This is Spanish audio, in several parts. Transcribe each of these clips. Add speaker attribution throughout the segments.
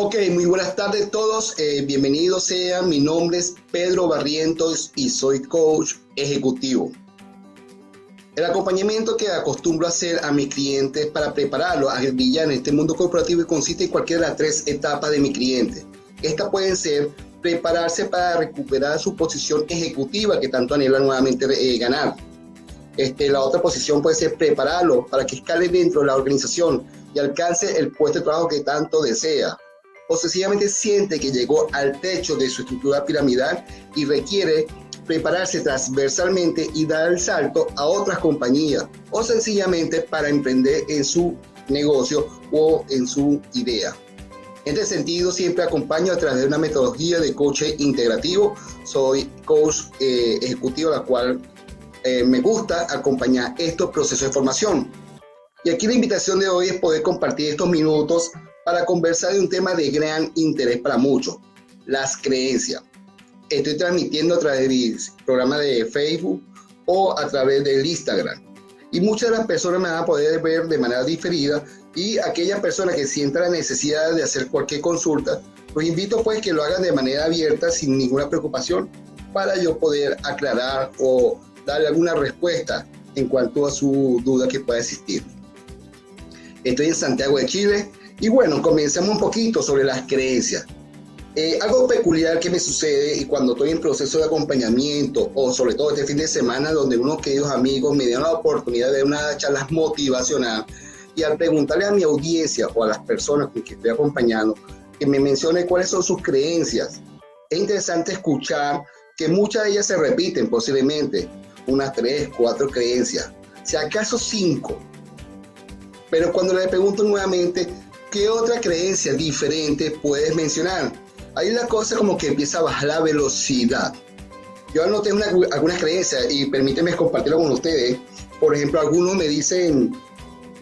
Speaker 1: Ok, muy buenas tardes a todos, bienvenidos sean, mi nombre es Pedro Barrientos y soy coach ejecutivo. El acompañamiento que acostumbro a hacer a mis clientes para prepararlos a brillar en este mundo corporativo consiste en cualquiera de las tres etapas de mi cliente. Estas pueden ser prepararse para recuperar su posición ejecutiva que tanto anhela nuevamente ganar. La otra posición puede ser prepararlo para que escale dentro de la organización y alcance el puesto de trabajo que tanto desea. O sencillamente siente que llegó al techo de su estructura piramidal y requiere prepararse transversalmente y dar el salto a otras compañías o sencillamente para emprender en su negocio o en su idea. En este sentido, siempre acompaño a través de una metodología de coaching integrativo. Soy coach ejecutivo, la cual me gusta acompañar estos procesos de formación. Y aquí la invitación de hoy es poder compartir estos minutos para conversar de un tema de gran interés para muchos, las creencias. Estoy transmitiendo a través de mi programa de Facebook o a través del Instagram. Y muchas de las personas me van a poder ver de manera diferida y aquellas personas que sientan la necesidad de hacer cualquier consulta, los invito pues que lo hagan de manera abierta sin ninguna preocupación para yo poder aclarar o darle alguna respuesta en cuanto a su duda que pueda existir. Estoy en Santiago de Chile y bueno, comencemos un poquito sobre las creencias. Algo peculiar que me sucede y cuando estoy en proceso de acompañamiento o sobre todo este fin de semana donde unos queridos amigos me dieron la oportunidad de una charla motivacional y al preguntarle a mi audiencia o a las personas con que estoy acompañando que me mencione cuáles son sus creencias, es interesante escuchar que muchas de ellas se repiten posiblemente, unas 3, 4 creencias, si acaso 5. Pero cuando le pregunto nuevamente, ¿qué otra creencia diferente puedes mencionar? Ahí la cosa como que empieza a bajar la velocidad. Yo anoté algunas creencias y permíteme compartirlo con ustedes. Por ejemplo, algunos me dicen,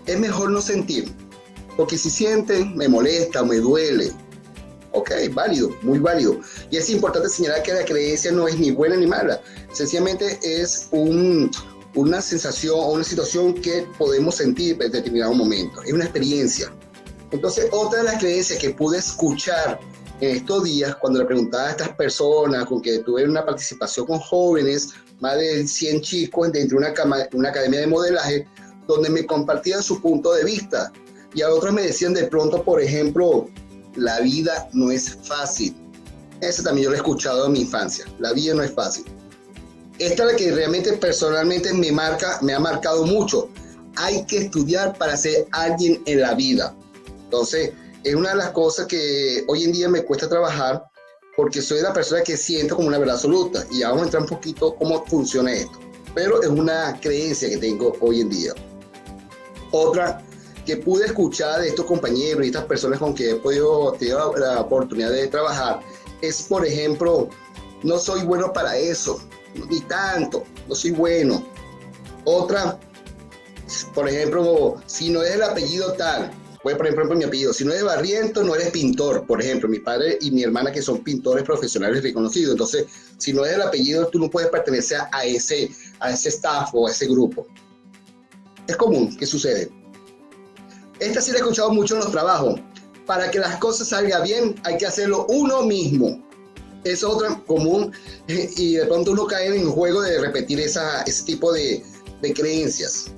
Speaker 1: es mejor no sentir, porque si sienten me molesta, me duele. Ok, válido, muy válido. Y es importante señalar que la creencia no es ni buena ni mala. Sencillamente es una sensación o una situación que podemos sentir en determinado momento. Es una experiencia. Entonces, otra de las creencias que pude escuchar en estos días, cuando le preguntaba a estas personas con que tuve una participación con jóvenes, más de 100 chicos dentro de una academia de modelaje, donde me compartían su punto de vista. Y a otros me decían de pronto, por ejemplo, la vida no es fácil. Eso también yo lo he escuchado en mi infancia. La vida no es fácil. Esta es la que realmente personalmente me ha marcado mucho. Hay que estudiar para ser alguien en la vida. Entonces, es una de las cosas que hoy en día me cuesta trabajar porque soy la persona que siento como una verdad absoluta. Y ya vamos a entrar un poquito cómo funciona esto. Pero es una creencia que tengo hoy en día. Otra que pude escuchar de estos compañeros y estas personas con que he podido tener la oportunidad de trabajar es, por ejemplo, no soy bueno para eso, ni tanto, no soy bueno. Otra, por ejemplo, si no es el apellido tal, por ejemplo, mi apellido, si no eres Barrientos, no eres pintor, por ejemplo, mi padre y mi hermana que son pintores profesionales reconocidos, entonces, si no es el apellido, tú no puedes pertenecer a ese staff o a ese grupo. Es común que sucede. Esta sí la he escuchado mucho en los trabajos. Para que las cosas salgan bien, hay que hacerlo uno mismo. Es otra común y de pronto uno cae en el juego de repetir ese tipo de creencias.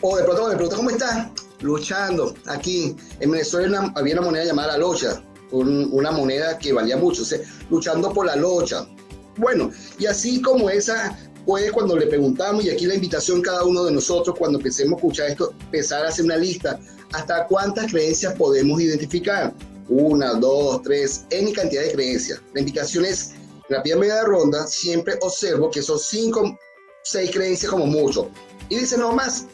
Speaker 1: O de pronto me preguntan, ¿cómo estás? Luchando. Aquí en Venezuela había una moneda llamada la locha, una moneda que valía mucho, o sea, luchando por la locha. Bueno, y así como esa, pues cuando le preguntamos, y aquí la invitación cada uno de nosotros, cuando empecemos a escuchar esto, empezar a hacer una lista, hasta cuántas creencias podemos identificar. 1, 2, 3, N cantidad de creencias. La invitación es, en la primera media ronda, siempre observo que son 5, 6 creencias como mucho. Y dice, no más.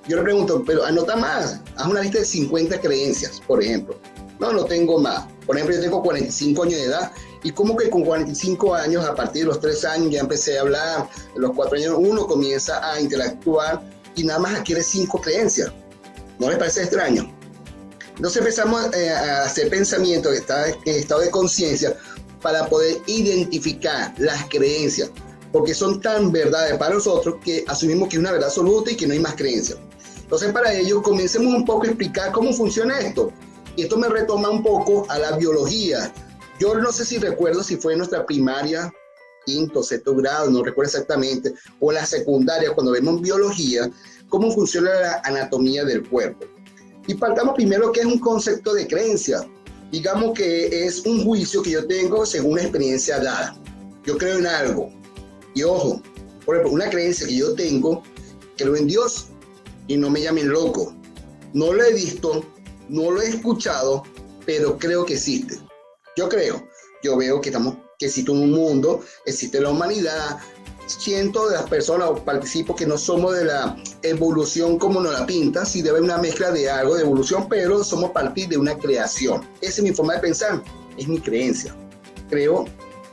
Speaker 1: Yo le pregunto, pero anota más, haz una lista de 50 creencias, por ejemplo. No tengo más. Por ejemplo, yo tengo 45 años de edad y como que con 45 años, a partir de los 3 años, ya empecé a hablar, en los 4 años uno comienza a interactuar y nada más adquiere 5 creencias. ¿No les parece extraño? Entonces empezamos a hacer pensamiento que está en estado de conciencia para poder identificar las creencias, porque son tan verdades para nosotros que asumimos que es una verdad absoluta y que no hay más creencias. Entonces, para ello, comencemos un poco a explicar cómo funciona esto. Y esto me retoma un poco a la biología. Yo no sé si recuerdo si fue en nuestra primaria, quinto, sexto grado, no recuerdo exactamente, o la secundaria, cuando vemos biología, cómo funciona la anatomía del cuerpo. Y partamos primero que es un concepto de creencia. Digamos que es un juicio que yo tengo según una experiencia dada. Yo creo en algo. Y ojo, por ejemplo, una creencia que yo tengo, creo en Dios y no me llamen loco. No lo he visto, no lo he escuchado, pero creo que existe. Yo creo, yo veo que existe un mundo, existe la humanidad. Siento de las personas o participo que no somos de la evolución como nos la pintan, sí debe haber una mezcla de algo de evolución, pero somos parte de una creación. Esa es mi forma de pensar, es mi creencia. Creo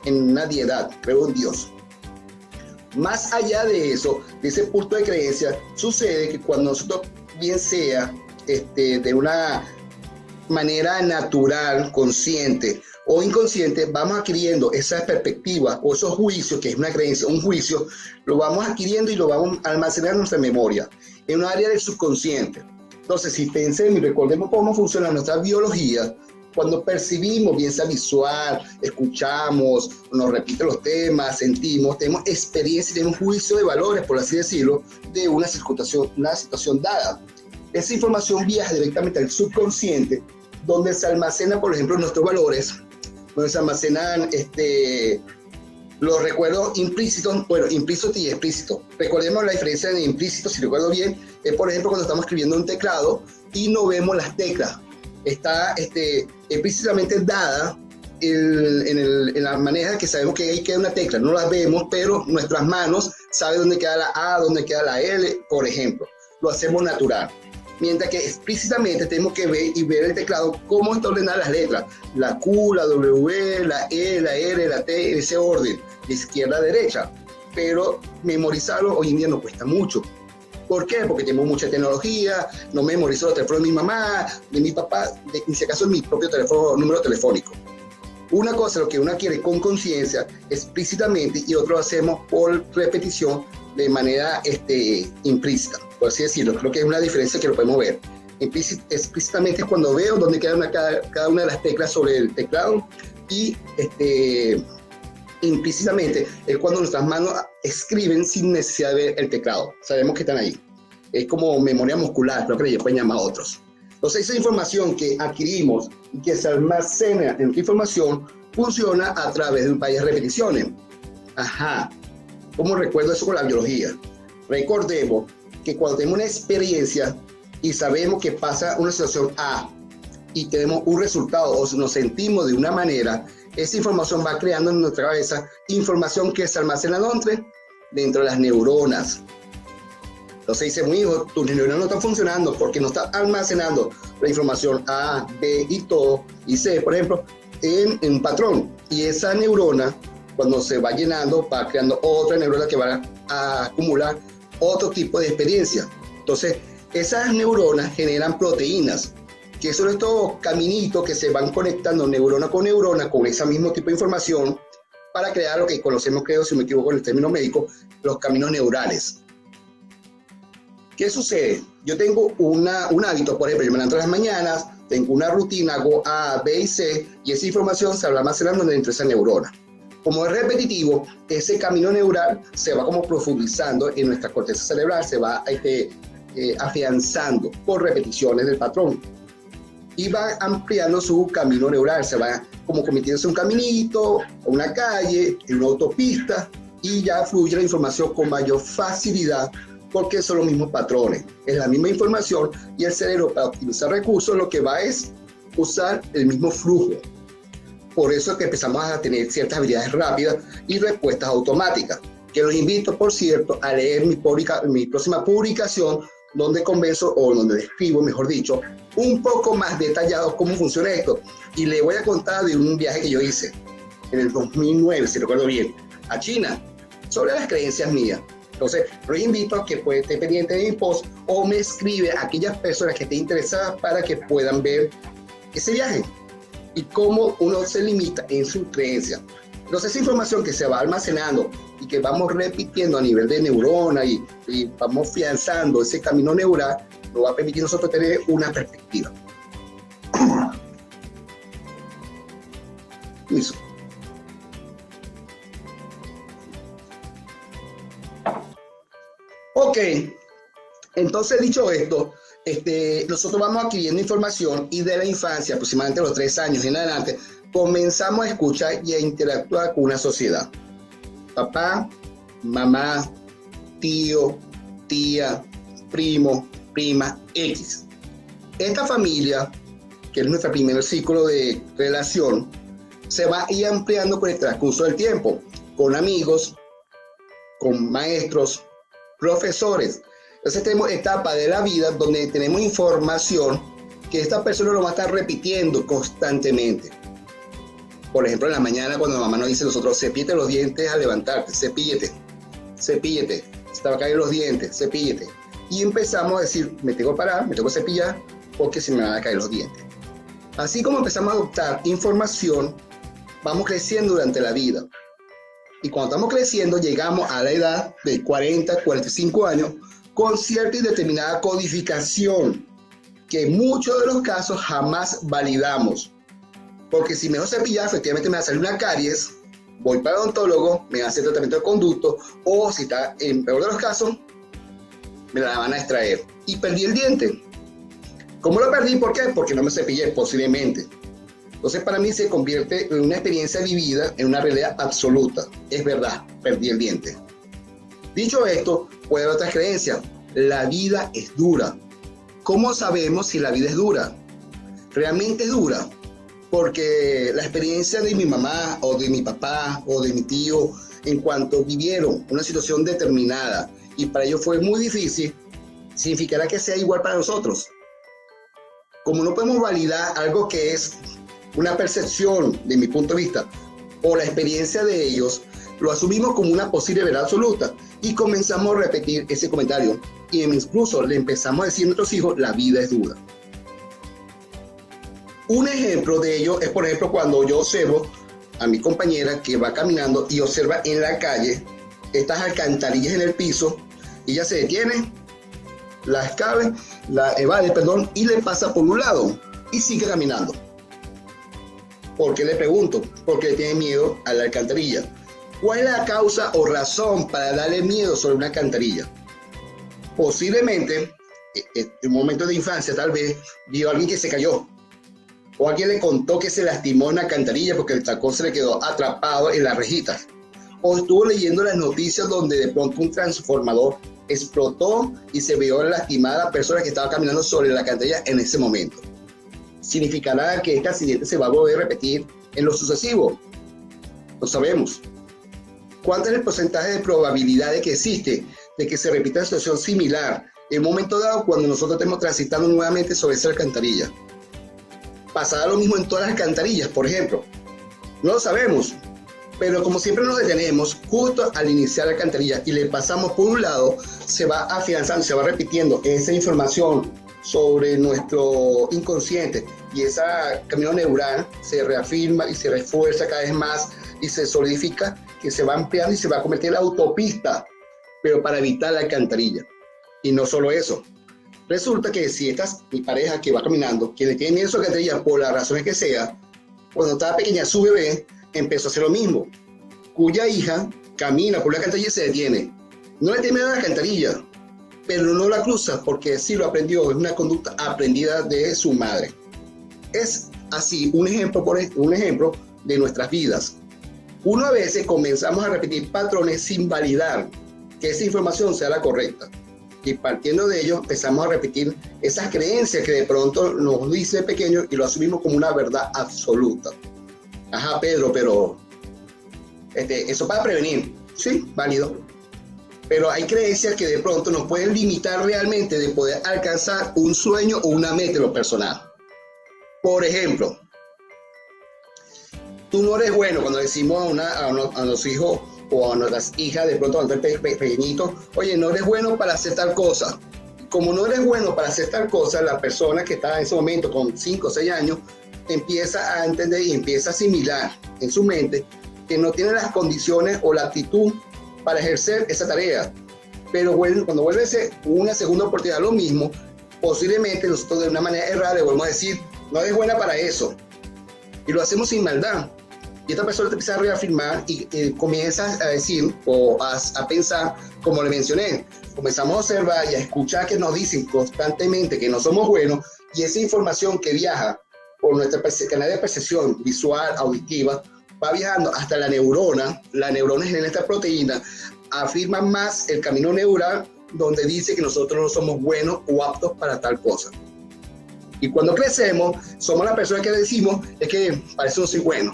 Speaker 1: en una deidad, creo en Dios. Más allá de eso, de ese punto de creencia, sucede que cuando nosotros, bien sea de una manera natural, consciente o inconsciente, vamos adquiriendo esa perspectiva o esos juicios, que es una creencia, un juicio, lo vamos adquiriendo y lo vamos a almacenar en nuestra memoria, en un área del subconsciente. Entonces, si pensemos y recordemos cómo funciona nuestra biología, cuando percibimos, bien sea visual, escuchamos, nos repiten los temas, sentimos, tenemos experiencia, tenemos juicio de valores, por así decirlo, de una situación dada. Esa información viaja directamente al subconsciente, donde se almacenan, por ejemplo, nuestros valores, donde se almacenan los recuerdos implícitos, bueno, implícitos y explícitos. Recordemos la diferencia de implícitos, si recuerdo bien, es por ejemplo cuando estamos escribiendo un teclado y no vemos las teclas. Está explícitamente dada en la manera que sabemos que ahí queda una tecla. No las vemos, pero nuestras manos saben dónde queda la A, dónde queda la L, por ejemplo. Lo hacemos natural. Mientras que explícitamente tenemos que ver el teclado cómo está ordenada las letras. La Q, la W, la E, la R, la T, en ese orden, de izquierda a derecha. Pero memorizarlo hoy en día nos cuesta mucho. ¿Por qué? Porque tenemos mucha tecnología, no memorizo los teléfonos de mi mamá, de mi papá, en si acaso mi propio número telefónico. Una cosa lo que uno quiere con conciencia, explícitamente, y otro lo hacemos por repetición de manera implícita, por así decirlo. Creo que es una diferencia que lo podemos ver. Explícitamente es cuando veo dónde queda cada una de las teclas sobre el teclado, y implícitamente es cuando nuestras manos escriben sin necesidad de ver el teclado. Sabemos que están ahí. Es como memoria muscular, creo que le pueden llamar a otros. Entonces, esa información que adquirimos y que se almacena en nuestra información funciona a través de varias repeticiones. Ajá. ¿Cómo recuerdo eso con la biología? Recordemos que cuando tenemos una experiencia y sabemos que pasa una situación A y tenemos un resultado o nos sentimos de una manera, esa información va creando en nuestra cabeza información que se almacena dentro de las neuronas. Entonces dice, mi hijo, tus neuronas no están funcionando porque no están almacenando la información A, B y todo, y C, por ejemplo, en un patrón. Y esa neurona, cuando se va llenando, va creando otra neurona que va a acumular otro tipo de experiencia. Entonces, esas neuronas generan proteínas, que son estos caminitos que se van conectando neurona con ese mismo tipo de información para crear lo que conocemos, creo, si me equivoco en el término médico, los caminos neurales. ¿Qué sucede? Yo tengo un hábito, por ejemplo, yo me levanto las mañanas, tengo una rutina, hago A, B y C, y esa información se va almacenando dentro de esa neurona. Como es repetitivo, ese camino neural se va como profundizando en nuestra corteza cerebral, se va afianzando por repeticiones del patrón. Y va ampliando su camino neural, se va como cometiéndose un caminito, una calle, una autopista, y ya fluye la información con mayor facilidad, porque son los mismos patrones, es la misma información, y el cerebro, para optimizar recursos, lo que va es usar el mismo flujo. Por eso es que empezamos a tener ciertas habilidades rápidas y respuestas automáticas, que los invito, por cierto, a leer mi próxima publicación, donde convenzo, o donde describo, mejor dicho, un poco más detallado cómo funciona esto. Y le voy a contar de un viaje que yo hice en el 2009, si recuerdo bien, a China, sobre las creencias mías. Entonces, los invito a que esté pendiente de mi post o me escribe a aquellas personas que estén interesadas para que puedan ver ese viaje y cómo uno se limita en su creencia. Entonces, esa información que se va almacenando y que vamos repitiendo a nivel de neurona y vamos afianzando ese camino neural, nos va a permitir nosotros tener una perspectiva. Listo. Ok, entonces dicho esto, nosotros vamos adquiriendo información y de la infancia, aproximadamente los 3 años en adelante, comenzamos a escuchar y a interactuar con una sociedad. Papá, mamá, tío, tía, primo, prima, X. Esta familia, que es nuestro primer ciclo de relación, se va a ir ampliando con el transcurso del tiempo, con amigos, con maestros, profesores. Entonces tenemos etapas de la vida donde tenemos información que esta persona lo va a estar repitiendo constantemente. Por ejemplo, en la mañana cuando la mamá nos dice a nosotros, cepíllate los dientes al levantarte, cepíllate, cepíllate, se te va a caer los dientes, cepíllate. Y empezamos a decir, me tengo que parar, me tengo que cepillar porque se me van a caer los dientes. Así como empezamos a adoptar información, vamos creciendo durante la vida. Y cuando estamos creciendo, llegamos a la edad de 40, 45 años con cierta y determinada codificación que en muchos de los casos jamás validamos. Porque si me dejo cepillar, efectivamente me va a salir una caries, voy para el odontólogo, me va a hacer tratamiento de conducto, o si está en peor de los casos, me la van a extraer. Y perdí el diente. ¿Cómo lo perdí? ¿Por qué? Porque no me cepillé, posiblemente. Entonces para mí se convierte en una experiencia vivida en una realidad absoluta. Es verdad, perdí el diente. Dicho esto, puede haber otras creencias. La vida es dura. ¿Cómo sabemos si la vida es dura? Realmente es dura. Porque la experiencia de mi mamá o de mi papá o de mi tío, en cuanto vivieron una situación determinada y para ellos fue muy difícil, significará que sea igual para nosotros. Como no podemos validar algo que es una percepción de mi punto de vista o la experiencia de ellos, lo asumimos como una posible verdad absoluta y comenzamos a repetir ese comentario y incluso le empezamos a decir a nuestros hijos, la vida es dura. Un ejemplo de ello es, por ejemplo, cuando yo observo a mi compañera que va caminando y observa en la calle estas alcantarillas en el piso, y ella se detiene, la escabe, la evade, perdón, y le pasa por un lado y sigue caminando. ¿Por qué le pregunto? Porque le tiene miedo a la alcantarilla. ¿Cuál es la causa o razón para darle miedo sobre una alcantarilla? Posiblemente, en un momento de infancia, tal vez, vio a alguien que se cayó. O alguien le contó que se lastimó en una alcantarilla porque el tacón se le quedó atrapado en las rejitas. O estuvo leyendo las noticias donde de pronto un transformador explotó y se vio lastimada a la persona que estaba caminando sobre la alcantarilla en ese momento. ¿Significará que este accidente se va a volver a repetir en lo sucesivo? Lo sabemos. ¿Cuánto es el porcentaje de probabilidad de que existe de que se repita una situación similar en un momento dado cuando nosotros estemos transitando nuevamente sobre esa alcantarilla? ¿Pasará lo mismo en todas las alcantarillas, por ejemplo? No lo sabemos, pero como siempre nos detenemos justo al iniciar la alcantarilla y le pasamos por un lado, se va afianzando, se va repitiendo esa información sobre nuestro inconsciente y ese camino neural se reafirma y se refuerza cada vez más y se solidifica, que se va ampliando y se va a convertir en la autopista, pero para evitar la alcantarilla. Y no solo eso. Resulta que si esta es mi pareja que va caminando, que le tiene miedo a su alcantarilla por las razones que sea, cuando estaba pequeña su bebé empezó a hacer lo mismo, cuya hija camina por la alcantarilla y se detiene. No le tiene miedo a la alcantarilla, pero no la cruza porque sí lo aprendió, es una conducta aprendida de su madre. Es así un ejemplo de nuestras vidas. Uno a veces comenzamos a repetir patrones sin validar que esa información sea la correcta. Y partiendo de ello, empezamos a repetir esas creencias que de pronto nos dice de pequeño y lo asumimos como una verdad absoluta. Ajá, Pedro, pero eso para prevenir. Sí, válido. Pero hay creencias que de pronto nos pueden limitar realmente de poder alcanzar un sueño o una meta en lo personal. Por ejemplo, tú no eres bueno cuando decimos a los hijos o a nuestras hijas, de pronto cuando eres pequeñito, oye, no eres bueno para hacer tal cosa. Como no eres bueno para hacer tal cosa, la persona que está en ese momento con 5 o 6 años empieza a entender y empieza a asimilar en su mente que no tiene las condiciones o la actitud para ejercer esa tarea. Pero cuando vuelve a ser una segunda oportunidad lo mismo, posiblemente nosotros de una manera errada le volvemos a decir, no eres buena para eso. Y lo hacemos sin maldad. Y esta persona te empieza a reafirmar y comienzas a decir o a pensar, como le mencioné, comenzamos a observar y a escuchar que nos dicen constantemente que no somos buenos, y esa información que viaja por nuestra canal de percepción visual, auditiva, va viajando hasta la neurona. La neurona genera esta proteína, afirma más el camino neural donde dice que nosotros no somos buenos o aptos para tal cosa. Y cuando crecemos, somos la persona que decimos, es que para eso no soy bueno.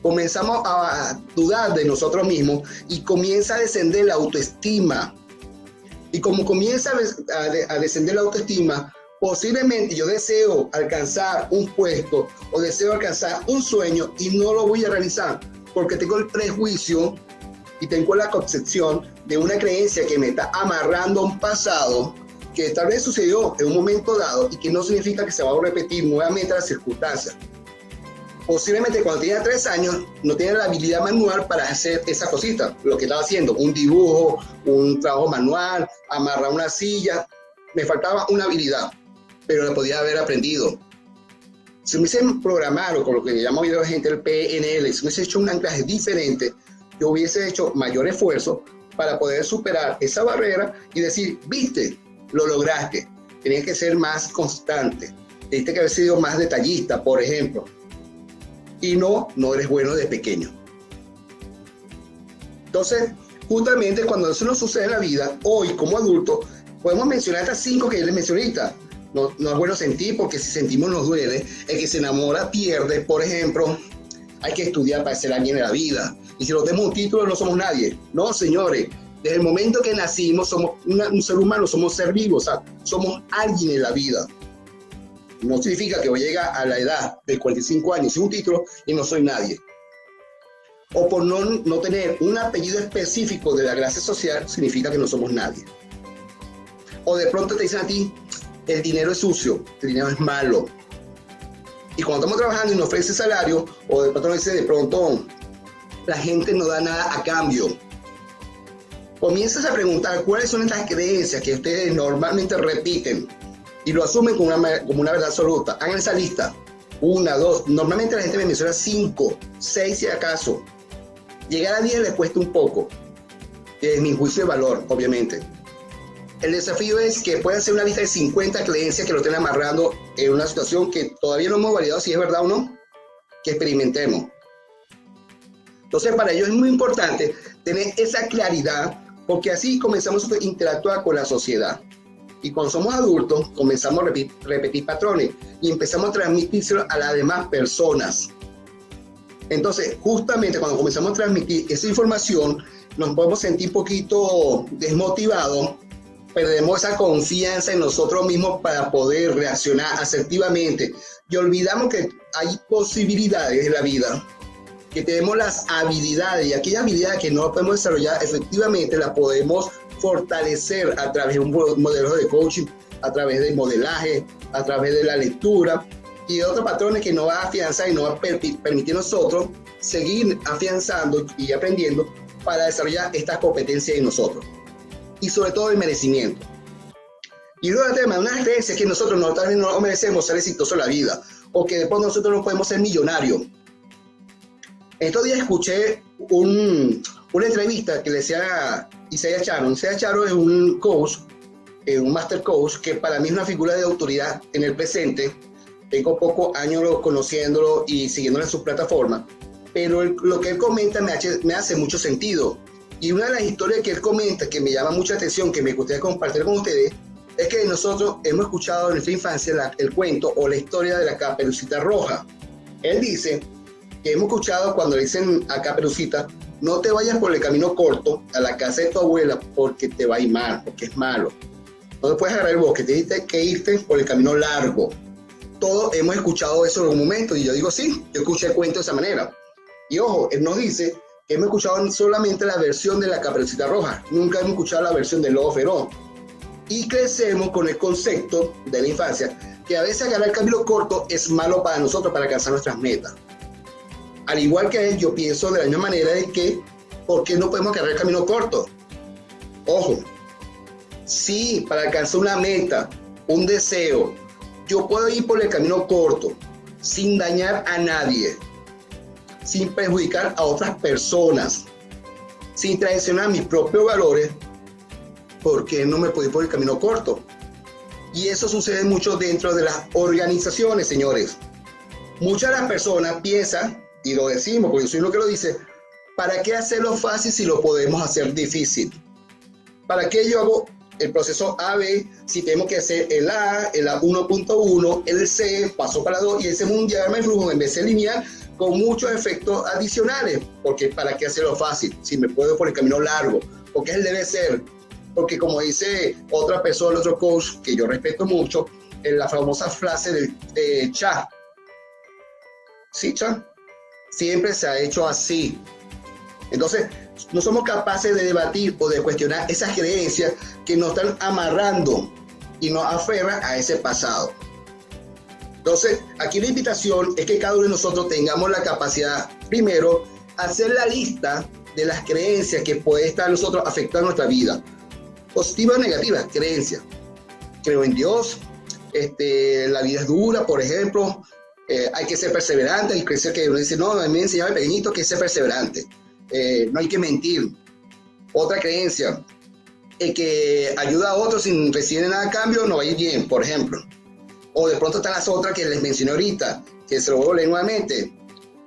Speaker 1: Comenzamos a dudar de nosotros mismos y comienza a descender la autoestima. Y como comienza a descender la autoestima, posiblemente yo deseo alcanzar un puesto o deseo alcanzar un sueño y no lo voy a realizar porque tengo el prejuicio y tengo la concepción de una creencia que me está amarrando a un pasado que tal vez sucedió en un momento dado y que no significa que se va a repetir nuevamente las circunstancias. Posiblemente cuando tenía 3 años no tenía la habilidad manual para hacer esa cosita, lo que estaba haciendo, un dibujo, un trabajo manual, amarrar una silla, me faltaba una habilidad, pero la podía haber aprendido. Si me hubiesen programado con lo que llama hoy la gente el PNL, si me hubiese hecho un anclaje diferente, yo hubiese hecho mayor esfuerzo para poder superar esa barrera y decir, viste, lo lograste, tenías que ser más constante, tenías que haber sido más detallista, por ejemplo, y no eres bueno de pequeño. Entonces, justamente cuando eso nos sucede en la vida, hoy como adultos, podemos mencionar estas 5 que yo les mencioné ahorita. No es bueno sentir porque si sentimos nos duele. El que se enamora pierde, por ejemplo. Hay que estudiar para ser alguien en la vida. Y si no tenemos un título no somos nadie. No, señores. Desde el momento que nacimos somos un ser humano, somos ser vivo, o sea, somos alguien en la vida. No significa que voy a llegar a la edad de 45 años sin un título y no soy nadie. O por no tener un apellido específico de la clase social, significa que no somos nadie. O de pronto te dicen a ti, el dinero es sucio, el dinero es malo. Y cuando estamos trabajando y nos ofrece salario, o de pronto nos dice, de pronto la gente no da nada a cambio. Comienzas a preguntar cuáles son estas creencias que ustedes normalmente repiten y lo asumen como una verdad absoluta. Hagan esa lista. 1, 2. Normalmente la gente me menciona 5, 6 si acaso. Llegar a 10 les cuesta un poco. Desde mi juicio de valor, obviamente. El desafío es que puedan hacer una lista de 50 creencias que lo estén amarrando en una situación que todavía no hemos validado si es verdad o no. Que experimentemos. Entonces, para ello es muy importante tener esa claridad, porque así comenzamos a interactuar con la sociedad. Y cuando somos adultos, comenzamos a repetir patrones y empezamos a transmitírselo a las demás personas. Entonces, justamente cuando comenzamos a transmitir esa información, nos podemos sentir un poquito desmotivados, perdemos esa confianza en nosotros mismos para poder reaccionar asertivamente y olvidamos que hay posibilidades en la vida, que tenemos las habilidades y aquellas habilidades que no podemos desarrollar efectivamente las podemos fortalecer a través de un modelo de coaching, a través del modelaje, a través de la lectura y de otros patrones que nos va a afianzar y nos va a permitir a nosotros seguir afianzando y aprendiendo para desarrollar estas competencias en nosotros y sobre todo el merecimiento. Y luego tema, una creencia que nosotros tal vez no merecemos ser exitosos en la vida o que después nosotros no podemos ser millonarios. Estos días escuché una entrevista que le decía Isaiah Charo. Isaiah Charo es un coach, un master coach, que para mí es una figura de autoridad en el presente. Tengo pocos años conociéndolo y siguiéndolo en sus plataformas, pero lo que él comenta me hace mucho sentido. Y una de las historias que él comenta que me llama mucha atención, que me gustaría compartir con ustedes, es que nosotros hemos escuchado en nuestra infancia el cuento o la historia de la Caperucita Roja. Él dice que hemos escuchado cuando le dicen a Caperucita, no te vayas por el camino corto a la casa de tu abuela porque te va a ir mal, porque es malo. No te puedes agarrar el bosque, tienes que irte por el camino largo. Todos hemos escuchado eso en algún momento y yo digo, sí, yo escuché el cuento de esa manera. Y ojo, él nos dice que hemos escuchado solamente la versión de la Caperucita Roja, nunca hemos escuchado la versión del Lobo Feroz. Y crecemos con el concepto de la infancia, que a veces agarrar el camino corto es malo para nosotros, para alcanzar nuestras metas. Al igual que él, yo pienso de la misma manera de que, ¿por qué no podemos agarrar el camino corto? Ojo, sí, para alcanzar una meta, un deseo, yo puedo ir por el camino corto, sin dañar a nadie. sin perjudicar a otras personas, sin traicionar mis propios valores, porque no me puedo ir por el camino corto. Y eso sucede mucho dentro de las organizaciones, señores. Muchas de las personas piensan, y lo decimos porque yo soy lo que lo dice, ¿para qué hacerlo fácil si lo podemos hacer difícil? ¿Para qué yo hago el proceso AB si tenemos que hacer el A 1.1, el C, paso para 2 y ese es un diagrama de flujo en vez de lineal con muchos efectos adicionales? Porque ¿para qué hacerlo fácil si me puedo por el camino largo? Porque él debe ser. Porque como dice otra persona, otro coach que yo respeto mucho, en la famosa frase del Cha. Sí, Cha. Siempre se ha hecho así. Entonces, no somos capaces de debatir o de cuestionar esas creencias que nos están amarrando y nos aferran a ese pasado. Entonces, aquí la invitación es que cada uno de nosotros tengamos la capacidad, primero, hacer la lista de las creencias que puede estar nosotros afectando nuestra vida. Positiva o negativa, creencia. Creo en Dios, la vida es dura, por ejemplo, hay que ser perseverante, hay creencias que uno dice, no, a mí me enseñaba de pequeñito que es ser perseverante, no hay que mentir. Otra creencia, que ayuda a otros sin recibir nada a cambio, no va a ir bien, por ejemplo. O de pronto están las otras que les mencioné ahorita, que se lo voy a leer nuevamente.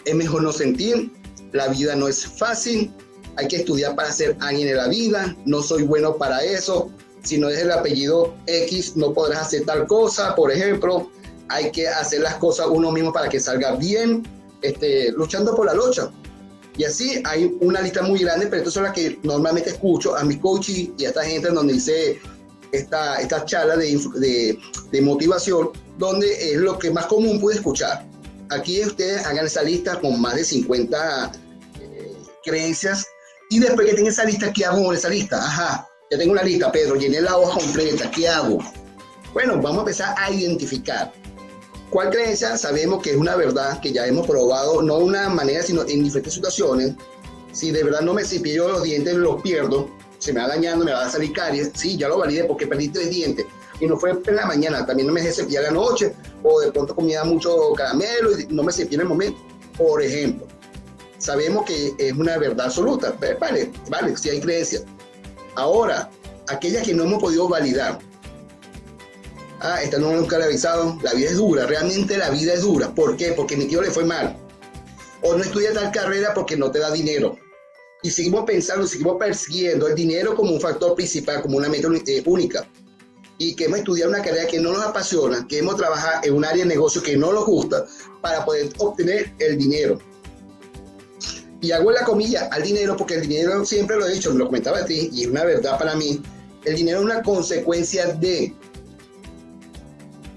Speaker 1: Es mejor no sentir, la vida no es fácil, hay que estudiar para ser alguien en la vida, no soy bueno para eso, si no es el apellido X no podrás hacer tal cosa, por ejemplo, hay que hacer las cosas uno mismo para que salga bien, luchando por la lucha. Y así hay una lista muy grande, pero estas son las que normalmente escucho a mis coaches y a esta gente en donde dice esta charla de motivación, donde es lo que más común pude escuchar. Aquí ustedes hagan esa lista con más de 50 creencias. Y después que tenga esa lista, ¿qué hago con esa lista? Ajá, ya tengo una lista, Pedro, llené la hoja completa, ¿qué hago? Bueno, vamos a empezar a identificar. ¿Cuál creencia sabemos que es una verdad que ya hemos probado, no de una manera, sino en diferentes situaciones? Si de verdad no me cepillo los dientes, los pierdo, se me va dañando, me va a salir caries, sí, ya lo validé porque perdí 3 dientes. Y no fue en la mañana, también no me dejé cepillar la noche, o de pronto comía mucho caramelo y no me cepillé en el momento, por ejemplo. Sabemos que es una verdad absoluta, vale, si hay creencias. Ahora, aquellas que no hemos podido validar. Esta no nunca la he avisado, la vida es dura, realmente la vida es dura. ¿Por qué? Porque mi tío le fue mal. O no estudia tal carrera porque no te da dinero. Y seguimos pensando, seguimos persiguiendo el dinero como un factor principal, como una meta única. Y que hemos estudiado una carrera que no nos apasiona, que hemos trabajado en un área de negocio que no nos gusta para poder obtener el dinero. Y hago la comilla al dinero porque el dinero, siempre lo he dicho, me lo comentaba a ti, y es una verdad para mí, el dinero es una consecuencia de...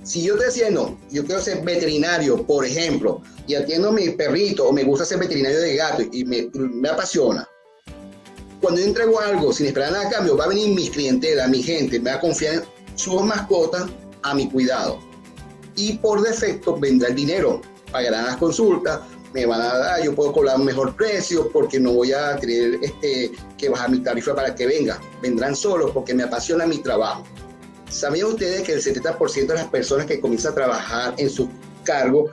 Speaker 1: Si yo te decía, no, yo quiero ser veterinario, por ejemplo, y atiendo a mi perrito, o me gusta ser veterinario de gato, y me apasiona. Cuando yo entrego algo sin esperar nada a cambio, va a venir mi clientela, mi gente, me va a confiar en sus mascotas a mi cuidado. Y por defecto vendrá el dinero, pagarán las consultas, me van a dar, yo puedo cobrar un mejor precio porque no voy a tener que bajar mi tarifa para que venga. Vendrán solos porque me apasiona mi trabajo. ¿Sabían ustedes que el 70% de las personas que comienzan a trabajar en su cargo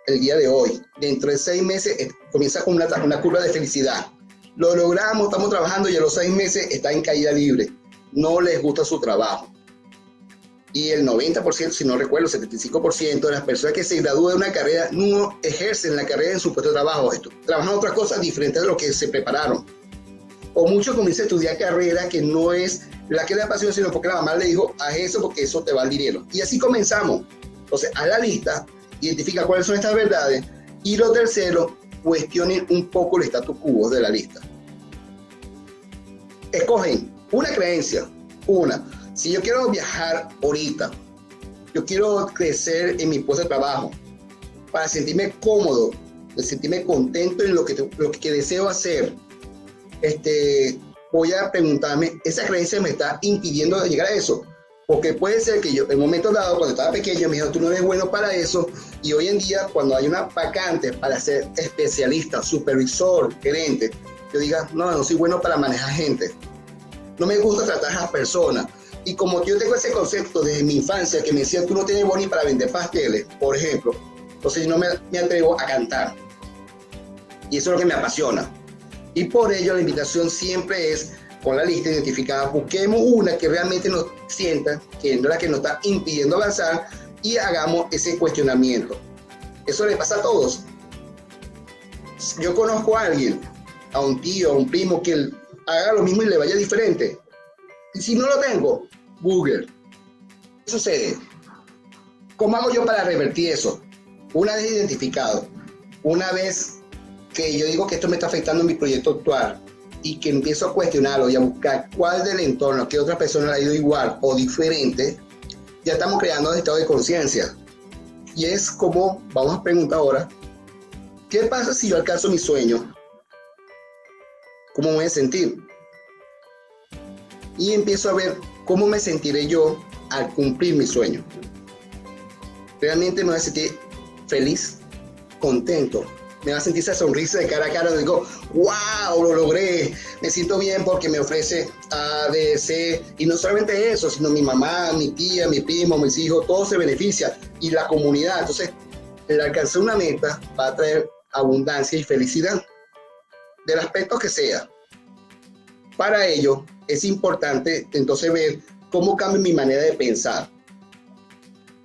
Speaker 1: el día de hoy, dentro de 6 meses, comienza con una curva de felicidad? Lo logramos, estamos trabajando y a los 6 meses está en caída libre. No les gusta su trabajo. Y el 90%, si no recuerdo, el 75% de las personas que se gradúan de una carrera no ejercen la carrera en su puesto de trabajo. Trabajan otras cosas diferentes de lo que se prepararon. O muchos comienzan a estudiar carrera que no es la que le apasiona, sino porque la mamá le dijo, haz eso porque eso te va al dinero. Y así comenzamos. Entonces, haz la lista, identifica cuáles son estas verdades. Y lo tercero, cuestionen un poco el status quo de la lista. Escogen una creencia, una. Si yo quiero viajar ahorita, yo quiero crecer en mi puesto de trabajo para sentirme cómodo, sentirme contento en lo que deseo hacer, voy a preguntarme, ¿esa creencia me está impidiendo llegar a eso? Porque puede ser que yo, en un momento dado, cuando estaba pequeño, me dijeron, tú no eres bueno para eso, y hoy en día, cuando hay una vacante para ser especialista, supervisor, gerente, yo diga, no soy bueno para manejar gente, no me gusta tratar a las personas. Y como yo tengo ese concepto desde mi infancia que me decían, tú no tienes voz ni para vender pasteles, por ejemplo, entonces no me atrevo a cantar. Y eso es lo que me apasiona. Y por ello la invitación siempre es, con la lista identificada, busquemos una que realmente nos sienta, que es la que nos está impidiendo avanzar, y hagamos ese cuestionamiento. Eso le pasa a todos. Yo conozco a alguien, a un tío, a un primo, que haga lo mismo y le vaya diferente. Y si no lo tengo, Google. ¿Qué sucede? ¿Cómo hago yo para revertir eso? Una vez identificado, una vez que yo digo que esto me está afectando en mi proyecto actual y que empiezo a cuestionarlo y a buscar cuál del entorno, que otra persona le ha ido igual o diferente, ya estamos creando un estado de conciencia. Y es como, vamos a preguntar ahora, ¿qué pasa si yo alcanzo mi sueño? ¿Cómo me voy a sentir? Y empiezo a ver cómo me sentiré yo al cumplir mi sueño. Realmente me voy a sentir feliz, contento. Me va a sentir esa sonrisa de cara a cara, donde digo, wow, lo logré, me siento bien porque me ofrece A, B, C, y no solamente eso, sino mi mamá, mi tía, mi primo, mis hijos, todos se benefician, y la comunidad. Entonces, el alcanzar una meta va a traer abundancia y felicidad, del aspecto que sea. Para ello, es importante entonces ver cómo cambia mi manera de pensar.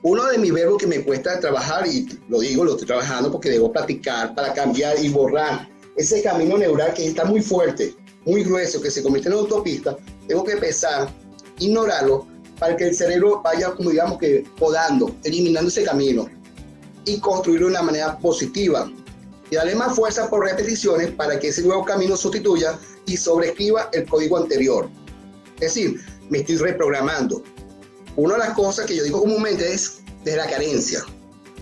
Speaker 1: Uno de mis verbos que me cuesta trabajar, y lo digo, lo estoy trabajando porque debo practicar para cambiar y borrar ese camino neural que está muy fuerte, muy grueso, que se convierte en autopista. Tengo que empezar a ignorarlo para que el cerebro vaya, como digamos que podando, eliminando ese camino y construirlo de una manera positiva y darle más fuerza por repeticiones para que ese nuevo camino sustituya y sobreescriba el código anterior. Es decir, me estoy reprogramando. Una de las cosas que yo digo comúnmente es desde la carencia.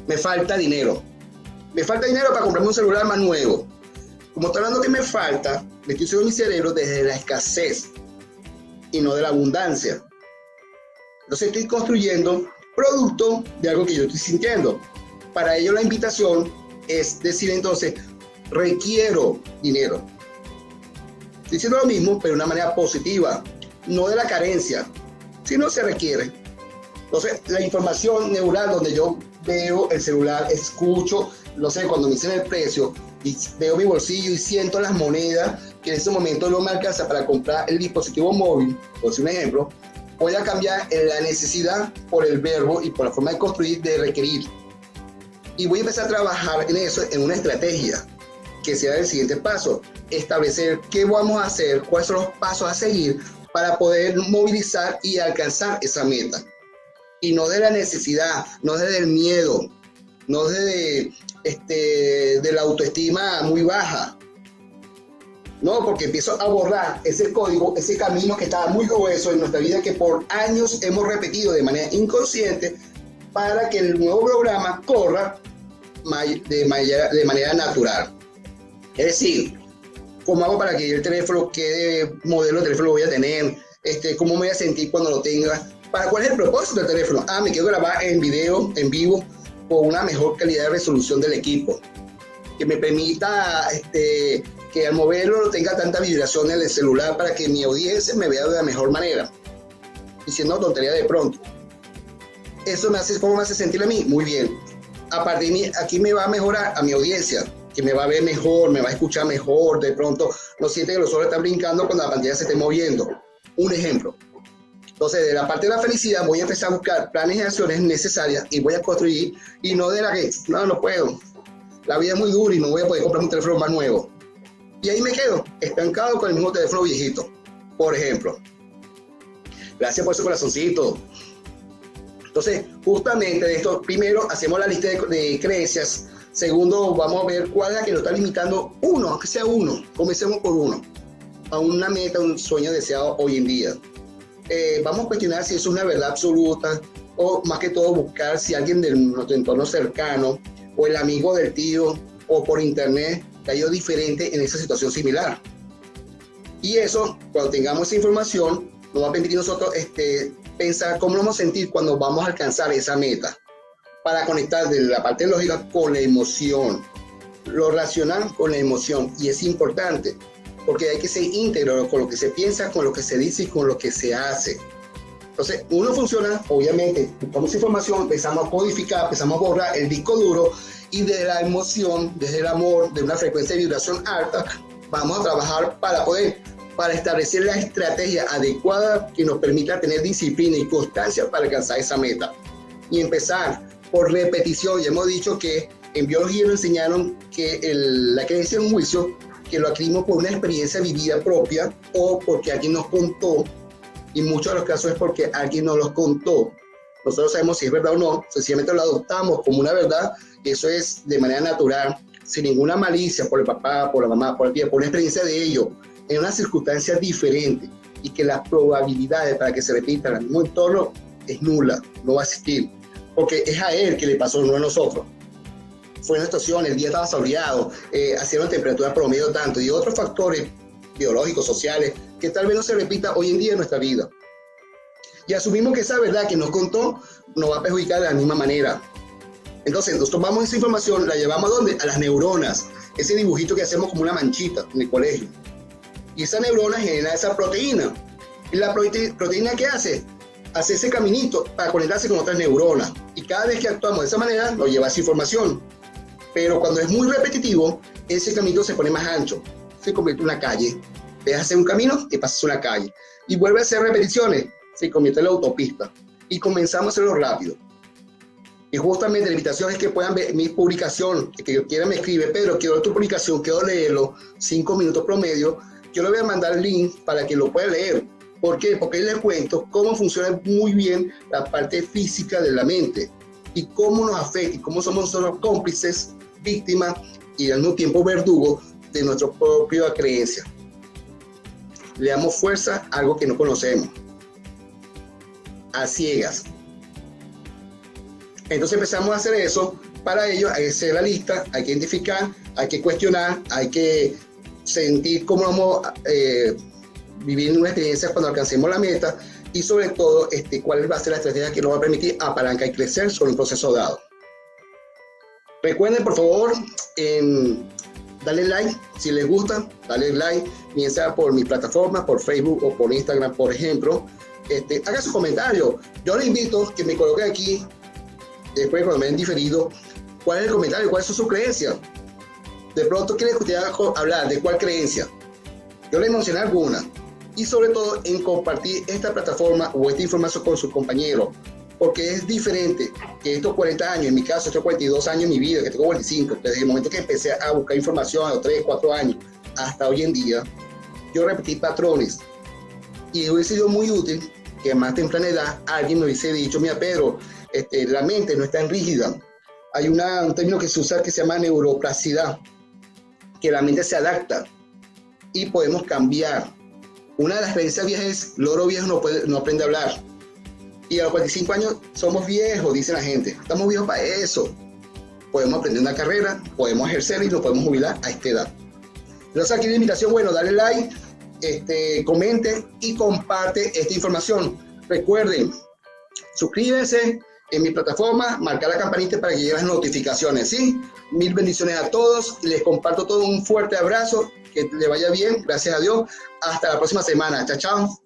Speaker 1: Me falta dinero. Me falta dinero para comprarme un celular más nuevo. Como estoy hablando que me falta, le estoy diciendo a mi cerebro desde la escasez y no de la abundancia. Entonces estoy construyendo producto de algo que yo estoy sintiendo. Para ello la invitación es decir entonces, requiero dinero. Estoy diciendo lo mismo, pero de una manera positiva, no de la carencia, sino se requiere. Entonces, la información neural donde yo veo el celular, escucho, no sé, cuando me dicen el precio, y veo mi bolsillo y siento las monedas, que en ese momento no me alcanza para comprar el dispositivo móvil, por decir un ejemplo, voy a cambiar la necesidad por el verbo y por la forma de construir, de requerir. Y voy a empezar a trabajar en eso, en una estrategia, que sea el siguiente paso, establecer qué vamos a hacer, cuáles son los pasos a seguir para poder movilizar y alcanzar esa meta. Y no de la necesidad, no desde el miedo, no desde de la autoestima muy baja. No, porque empiezo a borrar ese código, ese camino que estaba muy grueso en nuestra vida, que por años hemos repetido de manera inconsciente para que el nuevo programa corra de manera natural. Es decir, ¿cómo hago para que el teléfono, qué modelo de teléfono voy a tener? ¿Cómo me voy a sentir cuando lo tenga? ¿Cuál es el propósito del teléfono? Me quiero grabar en video, en vivo, con una mejor calidad de resolución del equipo, que me permita que al moverlo no tenga tanta vibración en el celular para que mi audiencia me vea de la mejor manera. Diciendo tontería de pronto. Eso ¿cómo me hace sentir a mí? Muy bien. A partir de mí, aquí me va a mejorar a mi audiencia, que me va a ver mejor, me va a escuchar mejor, de pronto no siente que los ojos están brincando cuando la pantalla se esté moviendo. Un ejemplo. Entonces, de la parte de la felicidad voy a empezar a buscar planes y acciones necesarias y voy a construir, y no de la que, no puedo. La vida es muy dura y no voy a poder comprar un teléfono más nuevo. Y ahí me quedo, estancado con el mismo teléfono viejito, por ejemplo. Gracias por ese corazoncito. Entonces, justamente de esto, primero hacemos la lista de creencias. Segundo, vamos a ver cuál es la que nos está limitando uno, aunque sea uno. Comencemos por uno, a una meta, un sueño deseado hoy en día. Vamos a cuestionar si eso es una verdad absoluta, o más que todo buscar si alguien de nuestro entorno cercano, o el amigo del tío, o por internet, cayó diferente en esa situación similar. Y eso, cuando tengamos esa información, nos va a permitir nosotros pensar cómo nos vamos a sentir cuando vamos a alcanzar esa meta, para conectar de la parte lógica con la emoción, lo racional con la emoción. Y es importante, porque hay que ser íntegro con lo que se piensa, con lo que se dice y con lo que se hace. Entonces, uno funciona, obviamente, buscamos información, empezamos a codificar, empezamos a borrar el disco duro y de la emoción, desde el amor, de una frecuencia de vibración alta, vamos a trabajar para establecer la estrategia adecuada que nos permita tener disciplina y constancia para alcanzar esa meta. Y empezar por repetición. Ya hemos dicho que en biología nos enseñaron que la creencia en un juicio, que lo adquirimos por una experiencia vivida propia o porque alguien nos contó, y en muchos de los casos es porque alguien nos los contó. Nosotros sabemos si es verdad o no, sencillamente lo adoptamos como una verdad, y eso es de manera natural, sin ninguna malicia por el papá, por la mamá, por el tío, por una experiencia de ellos, en una circunstancia diferente, y que las probabilidades para que se repita en el mismo entorno es nula, no va a existir, porque es a él que le pasó, no a nosotros. Fue una situación, el día estaba soleado, hacían temperatura promedio tanto, y otros factores biológicos, sociales, que tal vez no se repita hoy en día en nuestra vida. Y asumimos que esa verdad que nos contó nos va a perjudicar de la misma manera. Entonces, nosotros tomamos esa información, la llevamos ¿a dónde? A las neuronas, ese dibujito que hacemos como una manchita en el colegio. Y esa neurona genera esa proteína. ¿Y la proteína qué hace? Hace ese caminito para conectarse con otras neuronas. Y cada vez que actuamos de esa manera, nos lleva esa información. Pero cuando es muy repetitivo, ese caminito se pone más ancho. Se convierte en una calle. Dejas hacer un camino y pasas una calle. Y vuelve a hacer repeticiones. Se convierte en la autopista. Y comenzamos a hacerlo rápido. Y justamente la invitación es que puedan ver mi publicación, que quieran me escribe, Pedro, quiero ver tu publicación, quiero leerlo, 5 minutos promedio. Yo le voy a mandar el link para que lo pueda leer. ¿Por qué? Porque les cuento cómo funciona muy bien la parte física de la mente y cómo nos afecta y cómo somos nosotros cómplices, víctimas y al mismo tiempo verdugos de nuestra propia creencia. Le damos fuerza a algo que no conocemos, a ciegas. Entonces empezamos a hacer eso. Para ello hay que hacer la lista, hay que identificar, hay que cuestionar, hay que sentir cómo vamos a vivir una experiencia cuando alcancemos la meta y sobre todo cuál va a ser la estrategia que nos va a permitir apalancar y crecer sobre un proceso dado. Recuerden por favor darle like si les gusta, darle like, bien sea por mi plataforma, por Facebook o por Instagram por ejemplo. Haga su comentario. Yo les invito a que me coloquen aquí después cuando me den diferido cuál es el comentario, cuál es su creencia. De pronto quieren escuchar hablar de cuál creencia. Yo les mencioné alguna. Y sobre todo en compartir esta plataforma o esta información con sus compañeros. Porque es diferente que estos 40 años, en mi caso estos 42 años de mi vida, que tengo 45, desde el momento que empecé a buscar información a los 3, 4 años hasta hoy en día, yo repetí patrones. Y hubiese sido muy útil que a más temprana edad alguien me hubiese dicho, mira Pedro, la mente no es tan rígida. Hay un término que se usa que se llama neuroplasticidad, que la mente se adapta y podemos cambiar. Una de las creencias viejas es, loro viejo no aprende a hablar. Y a los 45 años somos viejos, dice la gente. Estamos viejos para eso. Podemos aprender una carrera, podemos ejercer y nos podemos jubilar a esta edad. Entonces aquí la invitación, bueno, dale like, comenten y comparte esta información. Recuerden, suscríbanse en mi plataforma, marcar la campanita para que lleguen las notificaciones, ¿sí? Mil bendiciones a todos, les comparto todo, un fuerte abrazo, que les vaya bien, gracias a Dios, hasta la próxima semana, chao, chao.